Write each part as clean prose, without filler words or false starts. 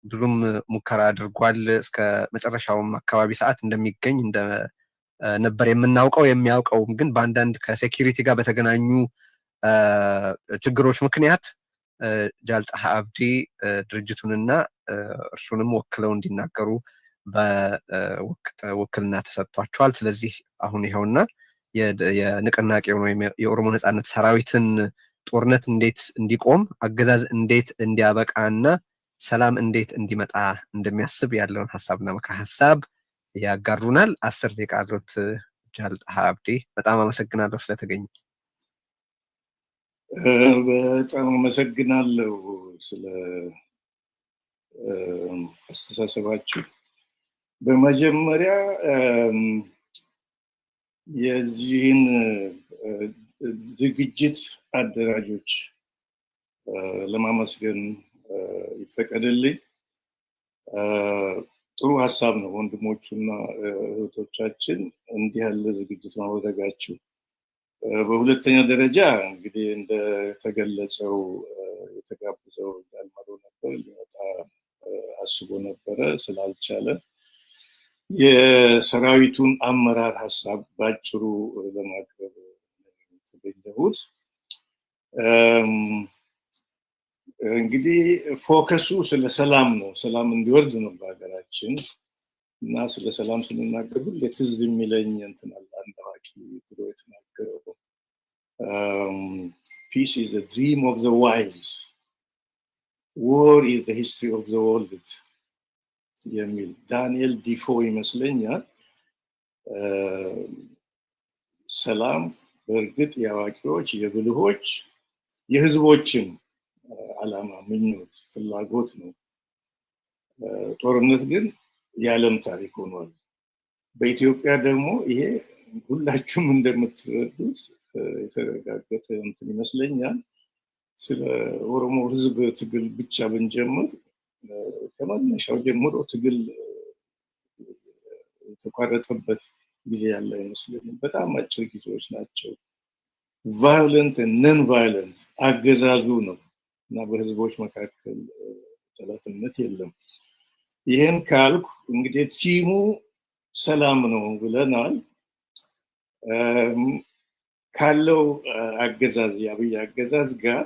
ብዙም ሙከራ አድርጓል። እስከ መጨረሻውም አካባቢ ሰዓት እንደሚገኝ ነበር የምናውቀው። የሚያውቀውም ግን በአንዳንድ ከሴኪሪቲ ጋር በተገናኙ ችግሮች ምክንያት ጃልጣህ አብዲ ድርጅቱንና እርሱንም ወክለው እንዲናገሩ በውክልና ተሰጥቷቸዋል። ስለዚህ አሁን ይኸውና የንቅናቄውን ወይም የኦሮሞ ነጻነት ሰራዊትን ጦርነት እንዴት እንዲቆም፣ አገዛዝ እንዴት እንዲያበቃና ሰላም እንዴት እንዲመጣ እንደሚያስብ ያለውን ሀሳብና ምክረ ሀሳብ ያጋሩናል። 10 ደቂቃ አሉት ጃልጣህ አብዲ። በጣም አመሰግናለሁ ስለተገኙ። በጣም አመሰግናለሁ ስለ አስተሳሰባችሁ። በመጀመሪያ የዚህን ዝግጅት አደራጆች ለማመስገን ይፈቀድልኝ። ጥሩ ሀሳብ ነው ወንድሞቹና እህቶቻችን እንዲህ ያለ ዝግጅት ማድረጋችሁ። በሁለተኛ ደረጃ እንግዲህ እንደተገለጸው የተጋበዘው ጃልመሮ ነበር፣ ሊመጣ አስቦ ነበረ ስላልቻለ የሰራዊቱን አመራር ሀሳብ ባጭሩ ለማቅረብ ተገኘሁት። እንግዲህ ፎከሱ ስለ ሰላም ነው፣ ሰላም እንዲወርድ ነው በሀገራችን። እና ስለ ሰላም ስንናገር ሁሌ ትዝ የሚለኝ እንትን አለ፣ አንድ አዋቂ ብሎ የተናገረው peace is a dream of the wise, war is the history of the world የሚል ዳንኤል ዲፎ ይመስለኛል። ሰላም በእርግጥ የአዋቂዎች የብልሆች የህዝቦችን ዓላማ፣ ምኞት፣ ፍላጎት ነው። ጦርነት ግን የዓለም ታሪክ ሆኗል። በኢትዮጵያ ደግሞ ይሄ ሁላችሁም እንደምትረዱት የተረጋገጠ እንትን ይመስለኛል። ስለ ኦሮሞ ህዝብ ትግል ብቻ ብንጀምር ከመነሻው ጀምሮ ትግል የተቋረጠበት ጊዜ ያለ አይመስለኝም። በጣም አጭር ጊዜዎች ናቸው። ቫዮለንት ነን ቫዮለንት አገዛዙ ነው እና በህዝቦች መካከል ጠላትነት የለም። ይህን ካልኩ እንግዲህ ቲሙ ሰላም ነው ብለናል። ካለው አገዛዝ የአብይ አገዛዝ ጋር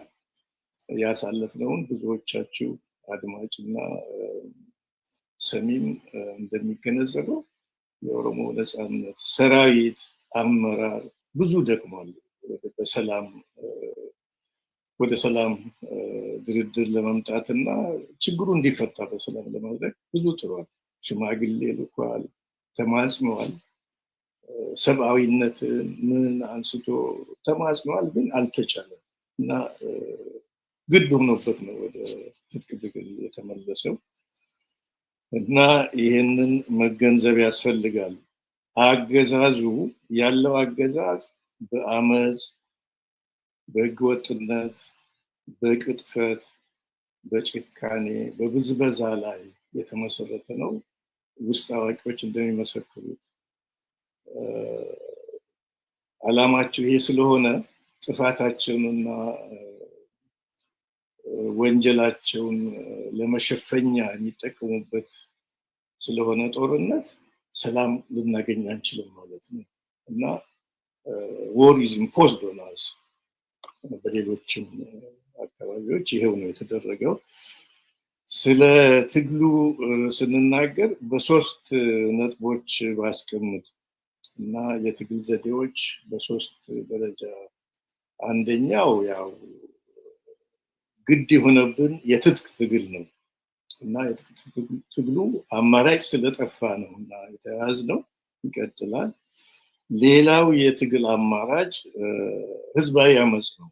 ያሳለፍነውን ብዙዎቻችሁ አድማጭና ሰሚም እንደሚገነዘበው የኦሮሞ ነጻነት ሰራዊት አመራር ብዙ ደክሟል። ወደ ሰላም ድርድር ለመምጣትና ችግሩ እንዲፈታ በሰላም ለማድረግ ብዙ ጥሯል። ሽማግሌ ልኳል፣ ተማጽኗል፣ ሰብአዊነት ምን አንስቶ ተማጽኗል፣ ግን አልተቻለም እና ግድ ሆኖበት ነው ወደ ትጥቅ ትግል የተመለሰው እና ይህንን መገንዘብ ያስፈልጋል። አገዛዙ ያለው አገዛዝ በአመፅ፣ በህገወጥነት፣ በቅጥፈት፣ በጭካኔ፣ በብዝበዛ ላይ የተመሰረተ ነው። ውስጥ አዋቂዎች እንደሚመሰክሩት ዓላማቸው ይሄ ስለሆነ ጥፋታቸውንና ወንጀላቸውን ለመሸፈኛ የሚጠቀሙበት ስለሆነ ጦርነት ሰላም ልናገኝ አንችልም ማለት ነው እና war is imposed on us። በሌሎችም አካባቢዎች ይሄው ነው የተደረገው። ስለ ትግሉ ስንናገር በሶስት ነጥቦች ባስቀምጥ እና የትግል ዘዴዎች በሶስት ደረጃ፣ አንደኛው ያው ግድ የሆነብን የትጥቅ ትግል ነው እና የትጥቅ ትግሉ አማራጭ ስለጠፋ ነው እና የተያዝነው ይቀጥላል። ሌላው የትግል አማራጭ ህዝባዊ አመጽ ነው።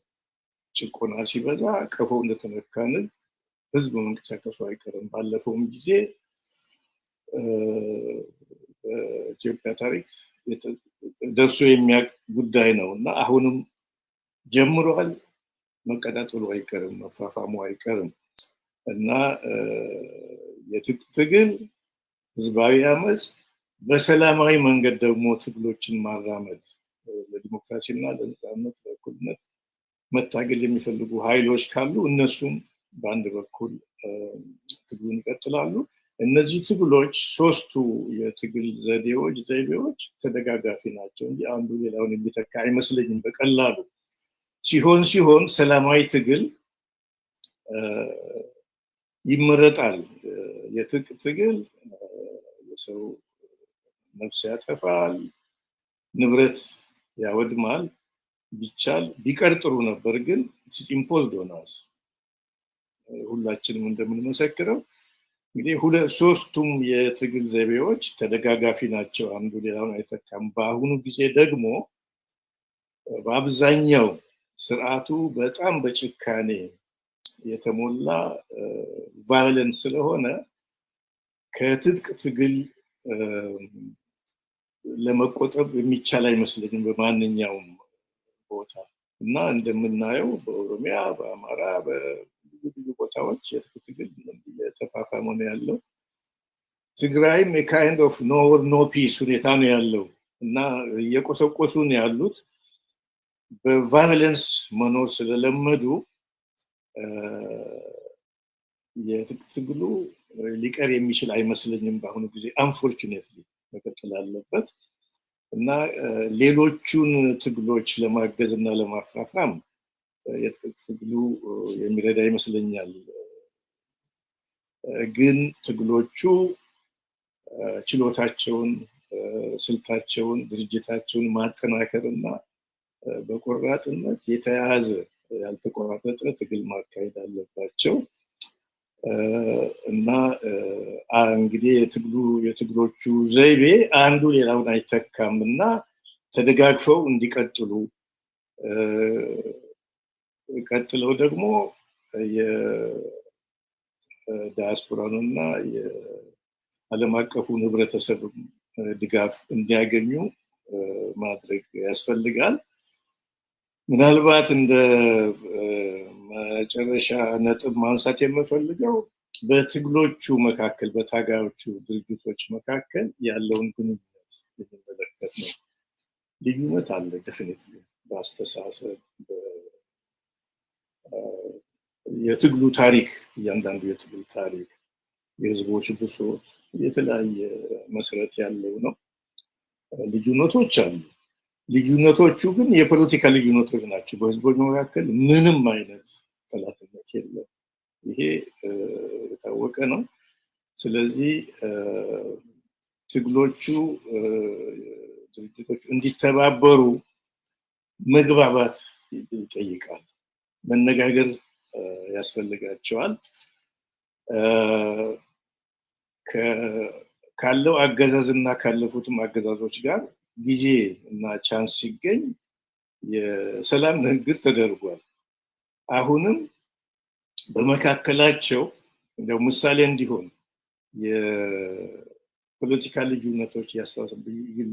ጭቆና ሲበዛ ቀፎ እንደተነካንን ህዝብ መንቀሳቀሱ አይቀርም። ባለፈውም ጊዜ በኢትዮጵያ ታሪክ ደርሶ የሚያውቅ ጉዳይ ነው እና አሁንም ጀምሯል። መቀጣጠሉ አይቀርም፣ መፋፋሙ አይቀርም እና የትጥቅ ትግል፣ ህዝባዊ አመጽ፣ በሰላማዊ መንገድ ደግሞ ትግሎችን ማራመድ፣ ለዲሞክራሲና ለነጻነት ለእኩልነት መታገል የሚፈልጉ ኃይሎች ካሉ እነሱም በአንድ በኩል ትግሉን ይቀጥላሉ። እነዚህ ትግሎች ሶስቱ የትግል ዘይቤዎች ተደጋጋፊ ናቸው እንጂ አንዱ ሌላውን የሚተካ አይመስለኝም። በቀላሉ ሲሆን ሰላማዊ ትግል ይመረጣል። የትጥቅ ትግል የሰው ነፍስ ያጠፋል፣ ንብረት ያወድማል። ቢቻል ቢቀር ጥሩ ነበር፣ ግን ኢምፖዝድ ሆኗል። ሁላችንም እንደምንመሰክረው እንግዲህ ሶስቱም የትግል ዘይቤዎች ተደጋጋፊ ናቸው፣ አንዱ ሌላውን አይተካም። በአሁኑ ጊዜ ደግሞ በአብዛኛው ስርዓቱ በጣም በጭካኔ የተሞላ ቫዮለንስ ስለሆነ ከትጥቅ ትግል ለመቆጠብ የሚቻል አይመስለኝም በማንኛውም ቦታ እና እንደምናየው በኦሮሚያ፣ በአማራ፣ በልዩ ቦታዎች የትጥቅ ትግል የተፋፋመ ነው ያለው። ትግራይም የካይንድ ኦፍ ኖ ፒስ ሁኔታ ነው ያለው እና እየቆሰቆሱ ነው ያሉት። በቫዮለንስ መኖር ስለለመዱ የትጥቅ ትግሉ ሊቀር የሚችል አይመስለኝም በአሁኑ ጊዜ። አንፎርቹኔትሊ መቀጠል አለበት እና ሌሎቹን ትግሎች ለማገዝ እና ለማፋፋም የትጥቅ ትግሉ የሚረዳ ይመስለኛል። ግን ትግሎቹ ችሎታቸውን፣ ስልታቸውን፣ ድርጅታቸውን ማጠናከር እና በቆራጥነት የተያዘ ያልተቆራረጠ ትግል ማካሄድ አለባቸው እና እንግዲህ የትግሎቹ ዘይቤ አንዱ ሌላውን አይተካም እና ተደጋግፈው እንዲቀጥሉ ቀጥለው ደግሞ የዳያስፖራን እና የዓለም አቀፉን ህብረተሰብ ድጋፍ እንዲያገኙ ማድረግ ያስፈልጋል። ምናልባት እንደ መጨረሻ ነጥብ ማንሳት የምፈልገው በትግሎቹ መካከል በታጋዮቹ ድርጅቶች መካከል ያለውን ግንኙነት የሚመለከት ነው። ልዩነት አለ ዴፊኒትሊ በአስተሳሰብ የትግሉ ታሪክ፣ እያንዳንዱ የትግል ታሪክ የህዝቦች ብሶት የተለያየ መሰረት ያለው ነው። ልዩነቶች አሉ። ልዩነቶቹ ግን የፖለቲካ ልዩነቶች ናቸው። በህዝቦች መካከል ምንም አይነት ጠላትነት የለም። ይሄ የታወቀ ነው። ስለዚህ ትግሎቹ ድርጅቶቹ እንዲተባበሩ መግባባት ይጠይቃል። መነጋገር ያስፈልጋቸዋል። ካለው አገዛዝ እና ካለፉትም አገዛዞች ጋር ጊዜ እና ቻንስ ሲገኝ የሰላም ንግግር ተደርጓል። አሁንም በመካከላቸው እንደው ምሳሌ እንዲሆን የፖለቲካ ልዩነቶች፣ የአስተሳሰብ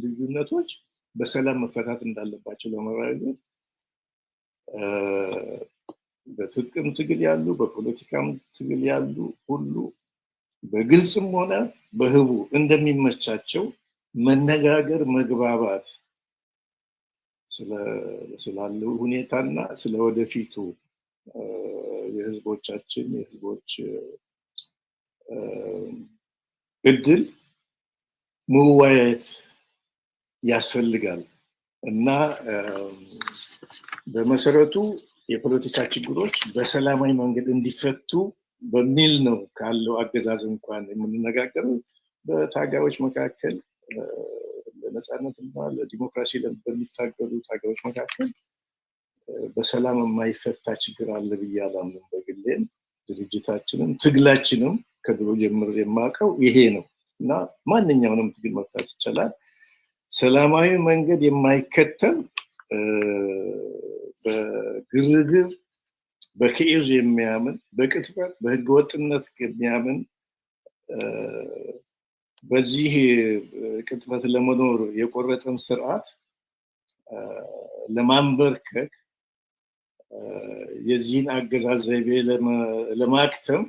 ልዩነቶች በሰላም መፈታት እንዳለባቸው ለመረጋገጥ በትጥቅም ትግል ያሉ በፖለቲካም ትግል ያሉ ሁሉ በግልጽም ሆነ በህቡ እንደሚመቻቸው መነጋገር፣ መግባባት ስላለው ሁኔታና ስለወደፊቱ የህዝቦቻችን የህዝቦች እድል መወያየት ያስፈልጋል እና በመሰረቱ የፖለቲካ ችግሮች በሰላማዊ መንገድ እንዲፈቱ በሚል ነው ካለው አገዛዝ እንኳን የምንነጋገረው። በታጋዮች መካከል ለነፃነትና ለዲሞክራሲ በሚታገሉ ታጋዮች መካከል በሰላም የማይፈታ ችግር አለ ብዬ አላምንም። በግሌም ድርጅታችንም ትግላችንም ከድሮ ጀምሮ የማውቀው ይሄ ነው እና ማንኛውንም ትግል መፍታት ይቻላል። ሰላማዊ መንገድ የማይከተል በግርግር በኬዝ የሚያምን በቅጥፈት በህገወጥነት የሚያምን በዚህ ቅጥፈት ለመኖር የቆረጠን ስርዓት ለማንበርከክ የዚህን አገዛዝ ዘይቤ ለማክተም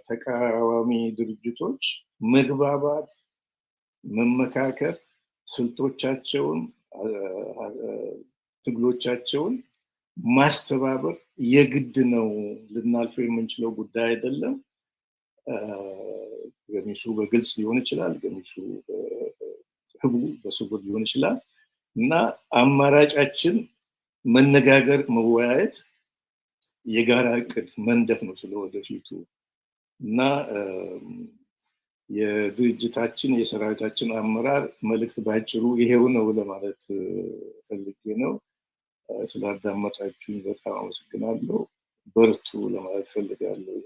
ተቃዋሚ ድርጅቶች መግባባት፣ መመካከር፣ ስልቶቻቸውን፣ ትግሎቻቸውን ማስተባበር የግድ ነው። ልናልፈው የምንችለው ጉዳይ አይደለም። ገሚሱ በግልጽ ሊሆን ይችላል፣ ገሚሱ ህቡ በስውር ሊሆን ይችላል እና አማራጫችን መነጋገር፣ መወያየት፣ የጋራ እቅድ መንደፍ ነው ስለወደፊቱ እና የድርጅታችን የሰራዊታችን አመራር መልእክት ባጭሩ ይሄው ነው ለማለት ፈልጌ ነው። ስላዳመጣችሁኝ በጣም አመሰግናለሁ። በርቱ ለማለት ፈልጋለሁ።